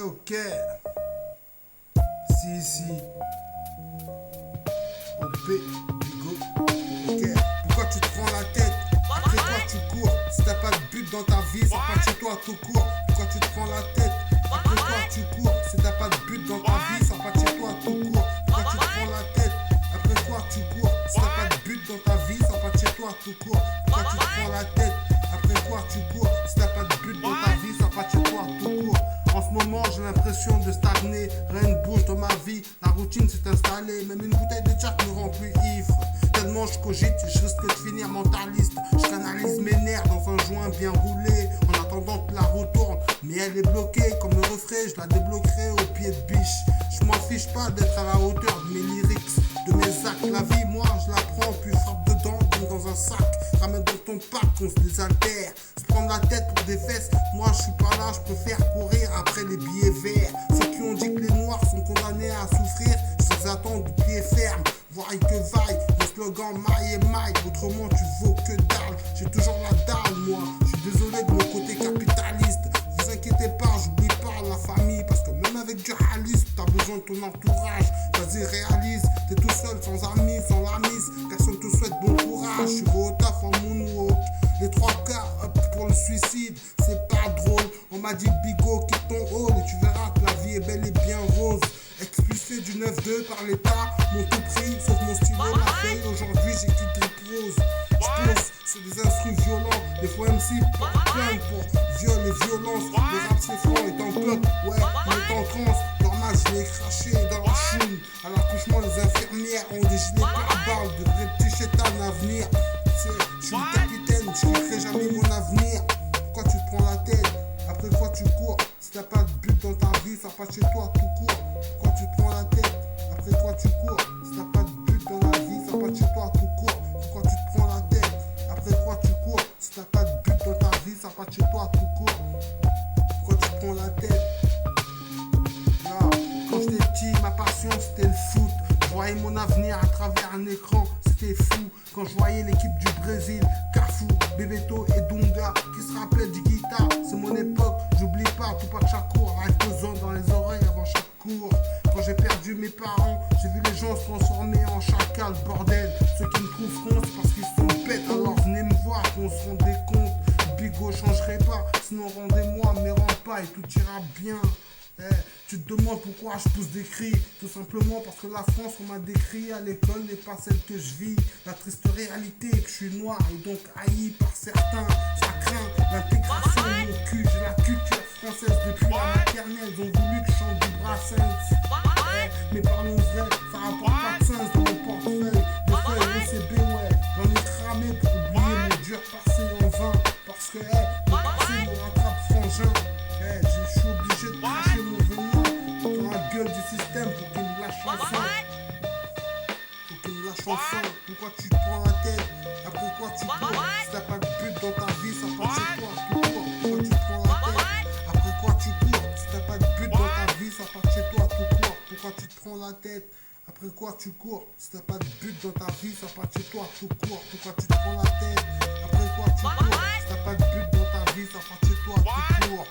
Ok. Si. OP, Bigo. Ok. Pourquoi tu te prends la tête? Après quoi tu cours? Si t'as pas de but dans ta vie, sors pas de chez toi tout court. Pourquoi tu te prends la tête? Après quoi tu cours? Si t'as pas de but dans ta vie, sors pas de chez toi tout court. Pourquoi tu te prends la tête? Après quoi tu cours? Si t'as pas de but dans ta vie, sors pas de chez toi tout court. Pourquoi tu te prends la tête? Après quoi tu cours? Si t'as pas de but dans ta vie, sors pas de chez toi tout court. En ce moment j'ai l'impression de stagner, rien ne bouge dans ma vie, la routine s'est installée, même une bouteille de Jack me rend plus ivre. Tellement je cogite, je risque de finir mentaliste, je canalise mes nerfs dans un joint bien roulé, en attendant que la roue tourne, mais elle est bloquée, comme le refrain, je la débloquerai au pied de biche. Je m'en fiche pas d'être à la hauteur de mes lyrics, de mes actes, la vie moi je la prends puis frappe dedans comme dans un sac, ramène dans ton pack, on se désaltère, se prendre la tête pour des fesses, moi je suis pas là, je préfère courir après les billets verts. Ceux qui ont dit que les noirs sont condamnés à souffrir, sans attendre du pied ferme, vaille que vaille, mon slogan maille et maille, autrement tu vaux que dalle, j'ai toujours la dalle moi, je suis désolé de mon côté capitaliste, vous inquiétez pas, j'oublie pas la famille, parce que même avec du réalisme, t'as besoin de ton entourage, vas-y réalise, t'es tout seul, sans amis, sans la mise, personne te souhaite bon courage, je suis au taf en moonwalk, les 3 cas hop pour le suicide, c'est pas drôle, on m'a dit Bigo quitte ton hall et tu verras que la vie est belle et bien rose. Expulsé du 9-2 par l'état, mon tout prix, sauf mon stylo, ma feuille, aujourd'hui j'écris des prose. J'pose sur des instruments violents, des fois MC portent plainte pour viol et violence. Le rap c'est franc est en bloc, ouais, on est en transe. Normal, je l'ai craché dans la choune. À l'accouchement, les infirmières ont des gilets pare-balles, de vrais petits chétans à venir. Je suis le capitaine, je quitterai jamais mon avenir. Pourquoi tu te prends la tête? Après quoi tu cours? Si t'as pas de but dans ta vie, sors pas de chez toi tout court. Pourquoi tu te prends la tête? Après quoi tu cours? Si t'as pas de but dans la vie, sors pas de chez toi tout court. Pourquoi tu te prends la tête? Après quoi tu cours? Si t'as pas de but dans ta vie, sors pas de chez toi tout court. Pourquoi tu te prends la tête? Là, quand j'étais petit, ma passion c'était le foot. Je voyais mon avenir à travers un écran, c'était fou. Quand je voyais l'équipe du Brésil, Cafu, Bebeto et Dunga, qui se rappellent du guitare, c'est mon époque, j'oublie pas, tout pas de Shakur, arrête pesant dans les oreilles avant chaque cours. Quand j'ai perdu mes parents, j'ai vu les gens se transformer en chacal, bordel. Ceux qui me trouvent con, c'est parce qu'ils sont bêtes, alors venez me voir, qu'on se rendait compte. Bigo changerait pas, sinon rendez-moi, mais rends pas et tout ira bien. Tu te demandes pourquoi je pousse des cris. Tout simplement parce que la France qu'on m'a décrit à l'école n'est pas celle que je vis. La triste réalité est que je suis noir et donc haï par certains. Ça craint l'intégration de mon cul. J'ai la culture française depuis la maternelle. Ils ont voulu que je chante du Brassens. Mais parlons vrai, ça rapporte pas de sens dans mon portefeuille. Des feuilles OCB, ouais, j'en ai cramé pour oublier mes durs passés en vain. Parce que le passé me rattrape frangin. Je suis obligé de cracher mon venin dans la gueule du système pour qu'il me lâche enfin. Pour qu'il me lâche enfin. Pourquoi tu te prends la tête? Après quoi tu cours? Si t'as pas de but dans ta vie, ça part chez toi tout court. Pourquoi tu te prends la tête? Après quoi tu cours? Si t'as pas de but dans ta vie, ça part chez toi tout court. Pourquoi tu te prends la tête? Après quoi tu cours? Si t'as pas de but dans ta vie, ça part chez toi tout court. Pourquoi tu te prends la tête? Après quoi tu cours? Si t'as pas de but dans ta vie, ça part chez toi tout court.